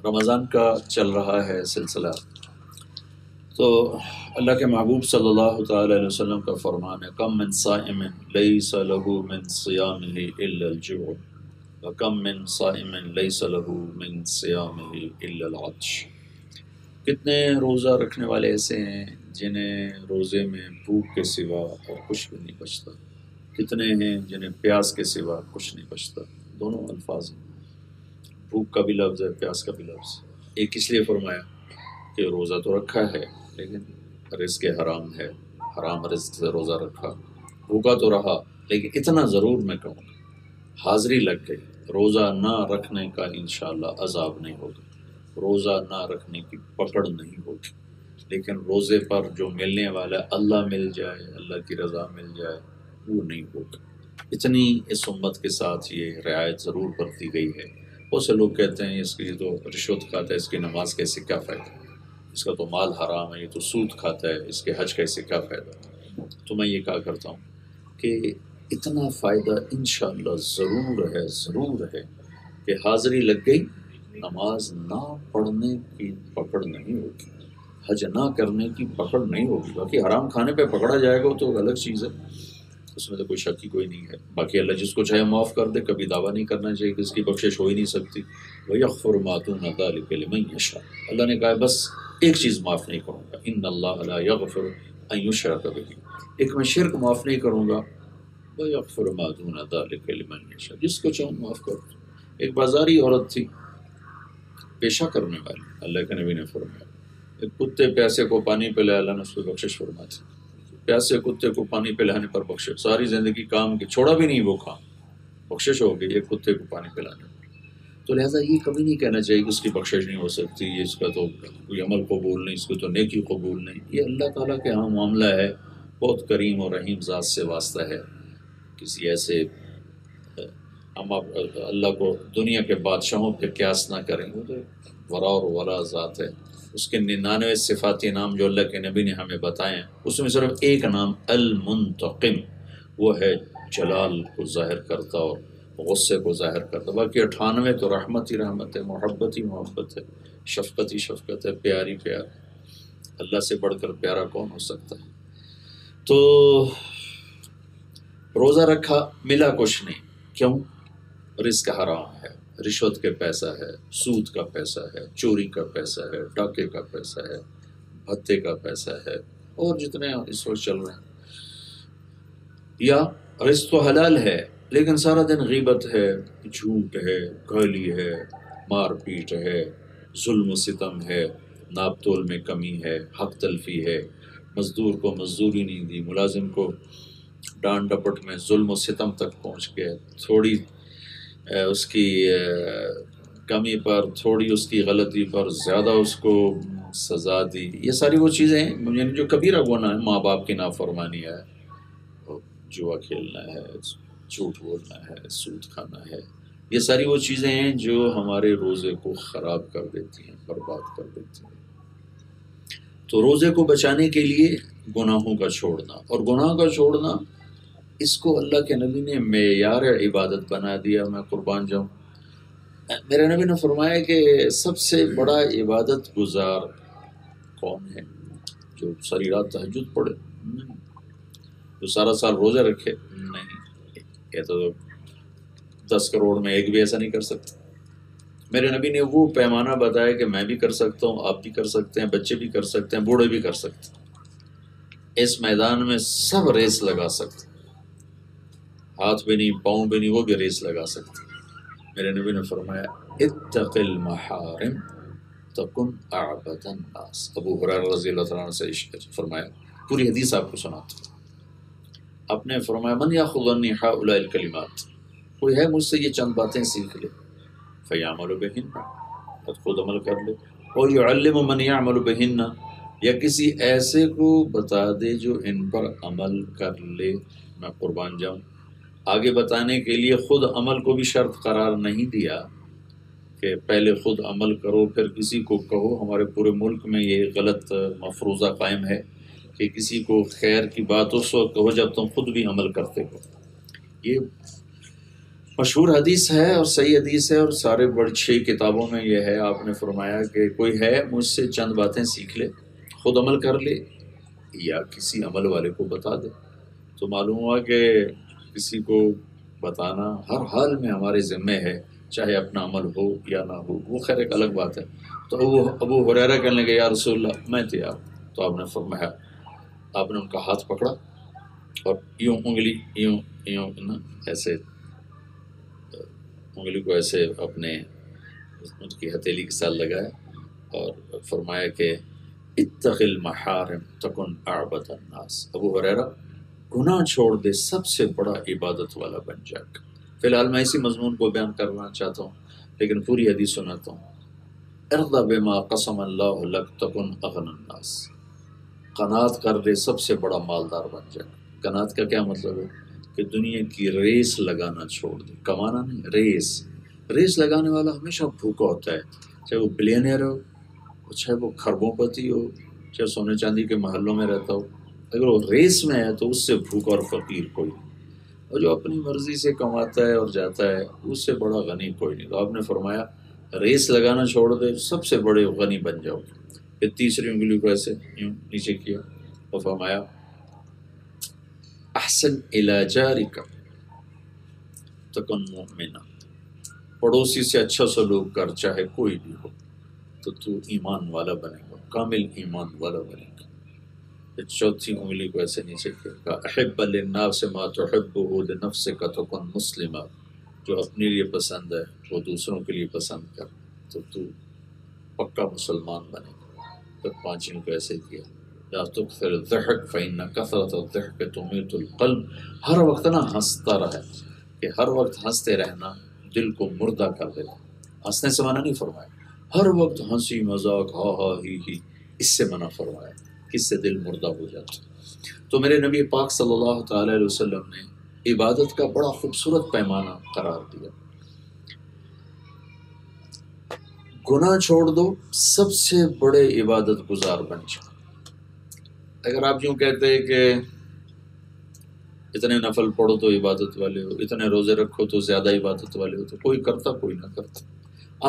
رمضان کا چل رہا ہے سلسلہ، تو اللہ کے محبوب صلی اللہ تعالی علیہ وسلم کا فرمان ہے کم من صائم لیس له من صیامه الا الجوع وکم من صائم لیس له من صیامه الا العطش۔ کتنے روزہ رکھنے والے ایسے ہیں جنہیں روزے میں بھوک کے سوا اور کچھ بھی نہیں بچتا، کتنے ہیں جنہیں پیاس کے سوا کچھ نہیں بچتا۔ دونوں الفاظ ہیں، بھوک کا بھی لفظ ہے، پیاس کا بھی لفظ ہے۔ ایک اس لیے فرمایا کہ روزہ تو رکھا ہے لیکن رزق حرام ہے، حرام رزق سے روزہ رکھا، بھوکا تو رہا لیکن اتنا ضرور میں کہوں گا حاضری لگ گئی، روزہ نہ رکھنے کا انشاءاللہ عذاب نہیں ہوگا، روزہ نہ رکھنے کی پکڑ نہیں ہوگی، لیکن روزے پر جو ملنے والا اللہ مل جائے، اللہ کی رضا مل جائے، وہ نہیں ہوگا۔ اتنی اس امت کے ساتھ یہ رعایت ضرور برتی گئی ہے۔ بہت سے لوگ کہتے ہیں اس کی تو رشوت کھاتا ہے، اس کی نماز کیسے کیا فائدہ، اس کا تو مال حرام ہے، یہ تو سود کھاتا ہے، اس کے حج کیسے کیا فائدہ۔ تو میں یہ کہا کرتا ہوں کہ اتنا فائدہ انشاءاللہ ضرور ہے کہ حاضری لگ گئی، نماز نہ پڑھنے کی پکڑ نہیں ہوگی، حج نہ کرنے کی پکڑ نہیں ہوگی۔ باقی حرام کھانے پہ پکڑا جائے گا تو الگ چیز ہے، اس میں تو کوئی شک ہی کوئی نہیں ہے۔ باقی اللہ جس کو چاہے معاف کر دے، کبھی دعویٰ نہیں کرنا چاہیے کہ اس کی بخشش ہو ہی نہیں سکتی۔ وَيَغْفِرُ مَا دُونَ ذَلِكَ لِمَن يَشَاءُ، اللہ نے کہا بس ایک چیز معاف نہیں کروں گا، ان اللہ لا یغفر ان یشرک بہ، ایک میں شرک معاف نہیں کروں گا، وَيَغْفِرُ مَا دُونَ ذَلِكَ لِمَن يَشَاءُ، جس کو چاہوں معاف کر دوں۔ ایک بازاری عورت تھی پیشہ کرنے والی، اللہ کے نبی نے فرمایا ایک کتے پیاسے کو پانی پلایا، اللہ نے اس کو بخشش فرما دی۔ پیاسے کتے کو پانی پلانے پر بخشش، ساری زندگی کام کی چھوڑا بھی نہیں وہ کام، بخشش ہو گئی ایک کتے کو پانی پلانے پر۔ تو لہٰذا یہ کبھی نہیں کہنا چاہیے کہ اس کی بخشش نہیں ہو سکتی، اس کا تو کوئی عمل قبول نہیں، اس کو تو نیکی قبول نہیں۔ یہ اللہ تعالیٰ کے ہاں معاملہ ہے، بہت کریم اور رحیم ذات سے واسطہ ہے۔ کسی ایسے ہم اللہ کو دنیا کے بادشاہوں پہ قیاس نہ کریں، وہ تو ورا اور ولا ذات ہے۔ اس کے 99 صفاتی نام جو اللہ کے نبی نے ہمیں بتائے ہیں، اس میں صرف ایک نام المنتقم، وہ ہے جلال کو ظاہر کرتا اور غصے کو ظاہر کرتا، باقی 98 تو رحمت ہی رحمت ہے، محبت ہی محبت ہے، شفقت ہی شفقت ہے، پیار ہی پیار ہے۔ اللہ سے بڑھ کر پیارا کون ہو سکتا ہے؟ تو روزہ رکھا، ملا کچھ نہیں، کیوں؟ رزق حرام ہے، رشوت کے پیسہ ہے، سود کا پیسہ ہے، چوری کا پیسہ ہے، ڈاکے کا پیسہ ہے، بھتے کا پیسہ ہے، اور جتنے اس وقت چل رہے ہیں۔ یا رزق تو حلال ہے لیکن سارا دن غیبت ہے، جھوٹ ہے، گالی ہے، مار پیٹ ہے، ظلم و ستم ہے، ناپ تول میں کمی ہے، حق تلفی ہے، مزدور کو مزدوری نہیں دی، ملازم کو ڈانٹ ڈپٹ میں ظلم و ستم تک پہنچ گئے، تھوڑی اس کی کمی پر، تھوڑی اس کی غلطی پر زیادہ اس کو سزا دی۔ یہ ساری وہ چیزیں ہیں یعنی جو کبیرہ گناہ ہے، ماں باپ کی نافرمانی ہے، جوا کھیلنا ہے، جھوٹ بولنا ہے، سود کھانا ہے، یہ ساری وہ چیزیں ہیں جو ہمارے روزے کو خراب کر دیتی ہیں، برباد کر دیتی ہیں۔ تو روزے کو بچانے کے لیے گناہوں کا چھوڑنا، اور گناہ کا چھوڑنا اس کو اللہ کے نبی نے معیار عبادت بنا دیا۔ میں قربان جاؤں، میرے نبی نے فرمایا کہ سب سے بڑا عبادت گزار کون ہے؟ جو ساری رات تہجد پڑھے؟ نہیں۔ جو سارا سال روزے رکھے؟ نہیں۔ یہ تو 10 کروڑ میں ایک بھی ایسا نہیں کر سکتا۔ میرے نبی نے وہ پیمانہ بتایا کہ میں بھی کر سکتا ہوں، آپ بھی کر سکتے ہیں، بچے بھی کر سکتے ہیں، بوڑھے بھی کر سکتے ہیں۔ اس میدان میں سب ریس لگا سکتے ہیں، ہاتھ بھی نہیں، پاؤں بھی نہیں، وہ بھی ریس لگا سکتے ہیں۔ میرے نبی نے فرمایا اتق المحارم تکن اعبد الناس۔ ابو ہریرہ رضی اللہ عنہ سے فرمایا، پوری حدیث آپ کو سناتا ہوں۔ آپ نے فرمایا من یاخذ عنی ہؤلاء الکلمات، کوئی ہے مجھ سے یہ چند باتیں سیکھ لے، فیعمل بہن، خود عمل کر لے، اور یعلم من یعمل بہن، یا کسی ایسے کو بتا دے جو ان پر عمل کر لے۔ میں قربان جاؤں، آگے بتانے کے لیے خود عمل کو بھی شرط قرار نہیں دیا کہ پہلے خود عمل کرو پھر کسی کو کہو۔ ہمارے پورے ملک میں یہ غلط مفروضہ قائم ہے کہ کسی کو خیر کی بات اس وقت کہو جب تم خود بھی عمل کرتے ہو۔ یہ مشہور حدیث ہے اور صحیح حدیث ہے، اور سارے بڑی 6 کتابوں میں یہ ہے. آپ نے فرمایا کہ کوئی ہے مجھ سے چند باتیں سیکھ لے، خود عمل کر لے یا کسی عمل والے کو بتا دے. تو معلوم ہوا کہ کسی کو بتانا ہر حال میں ہمارے ذمے ہے، چاہے اپنا عمل ہو یا نہ ہو، وہ خیر ایک الگ بات ہے. تو ابو ہریرہ کہنے لگے یا رسول اللہ میں تیار. تو آپ نے فرمایا، آپ نے ان کا ہاتھ پکڑا اور یوں انگلی یوں نا ایسے انگلی کو ایسے اپنے ان کی ہتھیلی کے ساتھ لگایا اور فرمایا کہ اتق المحارم تکن اعبد الناس. ابو ہریرہ گناہ چھوڑ دے، سب سے بڑا عبادت والا بن جائے گا. فی الحال میں اسی مضمون کو بیان کرنا چاہتا ہوں، لیکن پوری حدیث سناتا ہوں. ارض بما قسم اللہ لک تکن اغنى الناس. قناعت کر دے، سب سے بڑا مالدار بن جائے. قناعت کا کیا مطلب ہے؟ کہ دنیا کی ریس لگانا چھوڑ دے، کمانا نہیں. ریس لگانے والا ہمیشہ بھوکا ہوتا ہے، چاہے وہ بلینئر ہو، چاہے وہ خربوں پتی ہو، چاہے سونے چاندی کے محلوں میں رہتا ہو. اگر وہ ریس میں ہے تو اس سے بھوکا اور فقیر کوئی نہیں. اور جو اپنی مرضی سے کماتا ہے اور جاتا ہے، اس سے بڑا غنی کوئی نہیں. تو آپ نے فرمایا ریس لگانا چھوڑ دے، سب سے بڑے غنی بن جاؤ. پھر تیسری انگلی کو ایسے یوں نیچے کیا اور فرمایا احسن الی جارک تکن مؤمنا. پڑوسی سے اچھا سلوک کر، چاہے کوئی بھی ہو، تو ایمان والا بنے گا، کامل ایمان والا بنے گا. پھر چوتھی انگلی کو ایسے نیچے کیا، احب للناس ما تحبہ لنفسک تکن مسلما. جو اپنے لیے پسند ہے وہ دوسروں کے لیے پسند کر، تو پکا مسلمان بنے گا. پھر پانچویں کو ایسے کیا، لا تکثر الضحک فإن کثرة الضحک تمیت القلب. ہر وقت نا ہنستا رہے، کہ ہر وقت ہنستے رہنا دل کو مردہ کر دیتا. ہنسنے سے منع نہیں فرمایا، ہر وقت ہنسی مذاق ہا ہا ہی اس سے منع فرمایا، اس سے دل مردہ ہو جاتا. تو میرے نبی پاک صلی اللہ تعالی علیہ وسلم نے عبادت کا بڑا خوبصورت پیمانہ قرار دیا. گناہ چھوڑ دو، سب سے بڑے عبادت گزار بن جاؤ. اگر آپ یوں کہتے ہیں کہ اتنے نفل پڑھو تو عبادت والے ہو، اتنے روزے رکھو تو زیادہ عبادت والے ہو، تو کوئی کرتا کوئی نہ کرتا.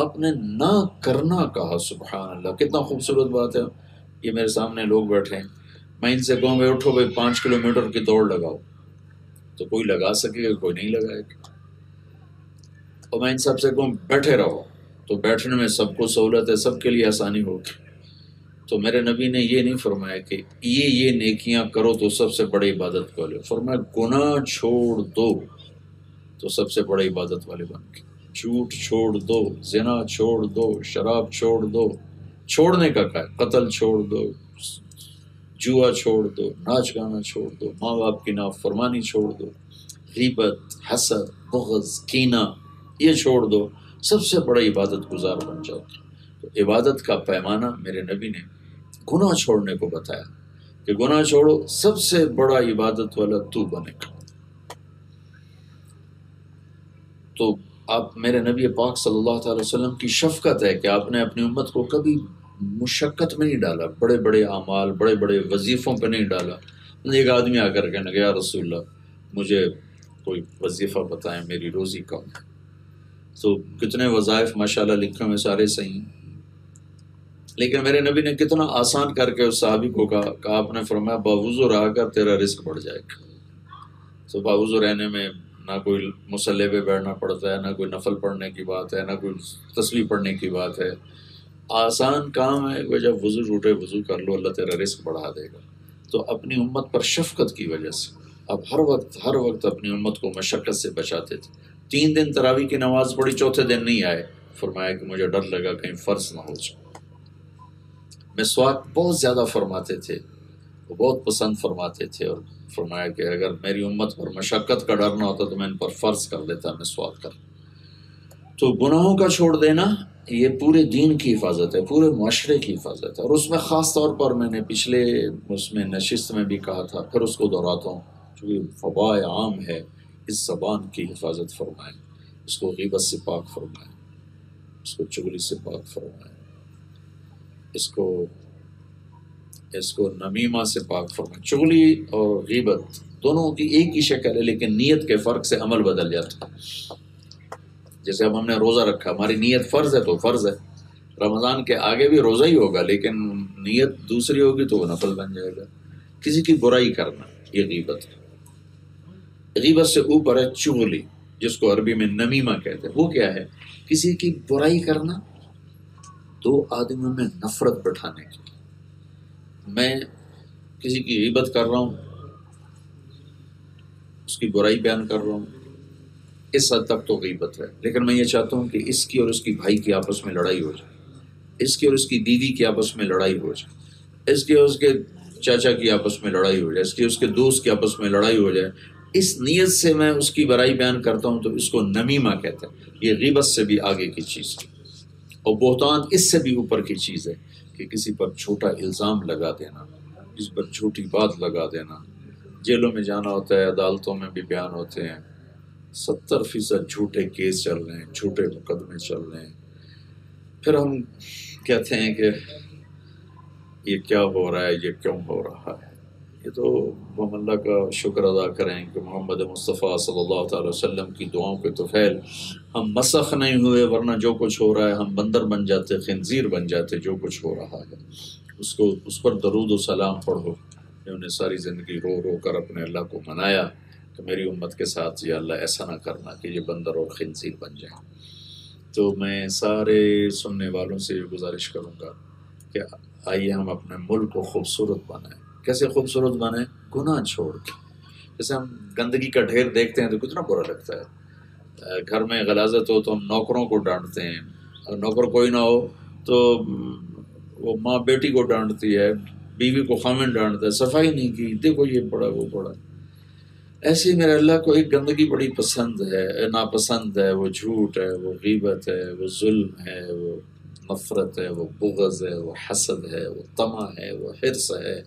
آپ نے نہ کرنا کہا. سبحان اللہ، کتنا خوبصورت بات ہے. یہ میرے سامنے لوگ بیٹھے ہیں، میں ان سے کہوں گے اٹھو بھائی 5 کلومیٹر کی دوڑ لگاؤ، تو کوئی لگا سکے گا، کوئی نہیں لگائے گا. اور میں ان سب سے کہوں بیٹھے رہو، تو بیٹھنے میں سب کو سہولت ہے، سب کے لیے آسانی ہوگی. تو میرے نبی نے یہ نہیں فرمایا کہ یہ نیکیاں کرو تو سب سے بڑی عبادت والے. فرمایا گناہ چھوڑ دو تو سب سے بڑے عبادت والے بن کے. جھوٹ چھوڑ دو، زنا چھوڑ دو، شراب چھوڑ دو. چھوڑنے کا کیا ہے؟ قتل چھوڑ دو، جوا چھوڑ دو، ناچ گانا چھوڑ دو، ماں باپ کی نافرمانی چھوڑ دو، غیبت، حسد، بغض، کینہ یہ چھوڑ دو، سب سے بڑا عبادت گزار بن جاؤ. تو عبادت کا پیمانہ میرے نبی نے گناہ چھوڑنے کو بتایا کہ گناہ چھوڑو، سب سے بڑا عبادت والا تو بنے گا. تو آپ میرے نبی پاک صلی اللہ تعالی وسلم کی شفقت ہے کہ آپ نے اپنی امت کو کبھی مشقت میں نہیں ڈالا، بڑے بڑے اعمال، بڑے بڑے وظیفوں پہ نہیں ڈالا. ایک آدمی آ کر کہنے لگا یا رسول اللہ مجھے کوئی وظیفہ بتائیں، میری روزی کم ہے. تو کتنے وظائف ماشاءاللہ لکھے ہوئے سارے صحیح ہیں، لیکن میرے نبی نے کتنا آسان کر کے اس صحابی کو کہا آپ نے فرمایا باوضو رہا کر، تیرا رزق بڑھ جائے گا. تو باوضو رہنے میں نہ کوئی مصلی پہ بیٹھنا پڑتا ہے، نہ کوئی نفل پڑھنے کی بات ہے، نہ کوئی تسبیح پڑھنے کی بات ہے. آسان کام ہے کہ جب وضو ٹوٹے وضو کر لو، اللہ تیرا رزق بڑھا دے گا. تو اپنی امت پر شفقت کی وجہ سے اب ہر وقت اپنی امت کو مشقت سے بچاتے تھے. 3 دن تراویح کی نماز پڑھی، چوتھے دن نہیں آئے. فرمایا کہ مجھے ڈر لگا کہیں فرض نہ ہو جائے. مسواک بہت زیادہ فرماتے تھے، وہ بہت پسند فرماتے تھے، اور فرمایا کہ اگر میری امت پر مشقت کا ڈر نہ ہوتا تو میں ان پر فرض کر دیتا مسواک کر. تو گناہوں کا چھوڑ دینا یہ پورے دین کی حفاظت ہے، پورے معاشرے کی حفاظت ہے. اور اس میں خاص طور پر میں نے پچھلے اس میں نشست میں بھی کہا تھا، پھر اس کو دہراتا ہوں چونکہ وباء عام ہے، اس زبان کی حفاظت فرمائیں، اس کو غیبت سے پاک فرمائیں، اس کو چغلی سے پاک فرمائیں، اس کو نمیمہ سے پاک فرمائیں. چغلی اور غیبت دونوں کی ایک ہی شکل ہے، لیکن نیت کے فرق سے عمل بدل جاتا ہے. جیسے اب ہم نے روزہ رکھا، ہماری نیت فرض ہے تو فرض ہے، رمضان کے آگے بھی روزہ ہی ہوگا، لیکن نیت دوسری ہوگی تو وہ نفل بن جائے گا۔ کسی کی برائی کرنا یہ غیبت ہے۔ غیبت سے اوپر ہے چغلی، جس کو عربی میں نمیمہ کہتے ہیں۔ وہ کیا ہے؟ کسی کی برائی کرنا دو آدمیوں میں نفرت بٹھانے کی۔ میں کسی کی غیبت کر رہا ہوں، اس کی برائی بیان کر رہا ہوں، اس حد تک تو غیبت ہے، لیکن میں یہ چاہتا ہوں کہ اس کی اور اس کی بھائی کی آپس میں لڑائی ہو جائے، اس کی اور اس کی بیوی کی آپس میں لڑائی ہو جائے، اس کی اور اس کے چاچا کی آپس میں لڑائی ہو جائے، اس کی اس کے دوست کی آپس میں لڑائی ہو جائے، اس نیت سے میں اس کی برائی بیان کرتا ہوں تو اس کو نمیمہ کہتے ہیں۔ یہ غیبت سے بھی آگے کی چیز ہے، اور بہتان اس سے بھی اوپر کی چیز ہے کہ کسی پر جھوٹا الزام لگا دینا، کسی پر جھوٹی بات لگا دینا۔ جیلوں میں جانا ہوتا ہے، عدالتوں میں بھی بیان ہوتے ہیں، 70% جھوٹے کیس چل رہے ہیں، جھوٹے مقدمے چل رہے ہیں، پھر ہم کہتے ہیں کہ یہ کیا ہو رہا ہے، یہ کیوں ہو رہا ہے۔ یہ تو ہم اللہ کا شکر ادا کریں کہ محمد مصطفیٰ صلی اللہ تعالی وسلم کی دعاؤں کے طفیل ہم مسخ نہیں ہوئے، ورنہ جو کچھ ہو رہا ہے ہم بندر بن جاتے، خنزیر بن جاتے۔ جو کچھ ہو رہا ہے اس پر درود و سلام پڑھو۔ انہوں نے ساری زندگی رو رو کر اپنے اللہ کو منایا کہ میری امت کے ساتھ یا اللہ ایسا نہ کرنا کہ یہ بندر اور خنزیر بن جائیں۔ تو میں سارے سننے والوں سے یہ گزارش کروں گا کہ آئیے ہم اپنے ملک کو خوبصورت بنائیں۔ کیسے خوبصورت بنائیں؟ گناہ چھوڑ کے۔ جیسے ہم گندگی کا ڈھیر دیکھتے ہیں تو کتنا برا لگتا ہے۔ گھر میں غلاظت ہو تو ہم نوکروں کو ڈانٹتے ہیں، اور نوکر کوئی نہ ہو تو وہ ماں بیٹی کو ڈانٹتی ہے، بیوی کو خامن ڈانٹتا ہے، صفائی نہیں کی، دیکھو یہ پڑا وہ پڑا۔ ایسے ہی میرے اللہ کو ایک گندگی بڑی پسند ہے، ناپسند ہے، وہ جھوٹ ہے، وہ غیبت ہے، وہ ظلم ہے، وہ نفرت ہے، وہ بغض ہے، وہ حسد ہے، وہ طمع ہے، وہ حرص ہے،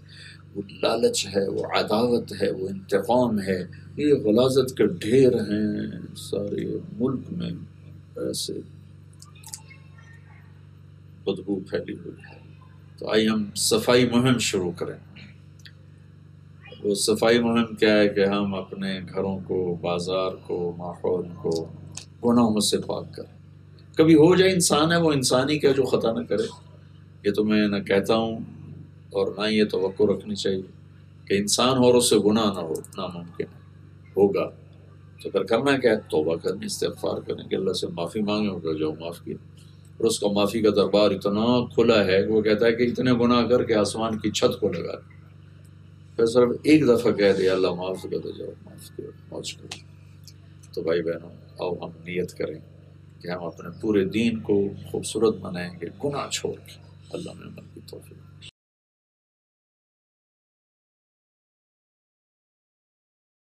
وہ لالچ ہے، وہ عداوت ہے، وہ انتقام ہے۔ یہ غلاظت کے ڈھیر ہیں سارے ملک میں، ایسے بدبو پھیلی ہوئی ہے۔ تو آئیے ہم صفائی مہم شروع کریں۔ وہ صفائی مہم کیا ہے کہ ہم اپنے گھروں کو، بازار کو، ماحول کو گناہوں سے پاک کریں۔ کبھی ہو جائے، انسان ہے وہ انسانی کیا جو خطا نہ کرے۔ یہ تو میں نہ کہتا ہوں اور نہ یہ توقع رکھنی چاہیے کہ انسان ہو اور اس سے گناہ نہ ہو، ناممکن ہے۔ ہوگا تو پھر کرنا کیا ہے؟ توبہ کرنی، استغفار کریں کہ اللہ سے معافی مانگے، ہوگا جو معاف کیا۔ اور اس کا معافی کا دربار اتنا کھلا ہے کہ وہ کہتا ہے کہ اتنے گناہ کر کے آسمان کی چھت کو لگا، پھر صرف ایک دفعہ کہہ دیا اللہ معاف کر دے، جاؤ معاف کرو، موج کرو۔ تو بھائی بہنوں، آؤ ہم نیت کریں کہ ہم اپنے پورے دین کو خوبصورت بنائیں گے، گناہ چھوڑ کے۔ اللہ میں عمل کی توفیق۔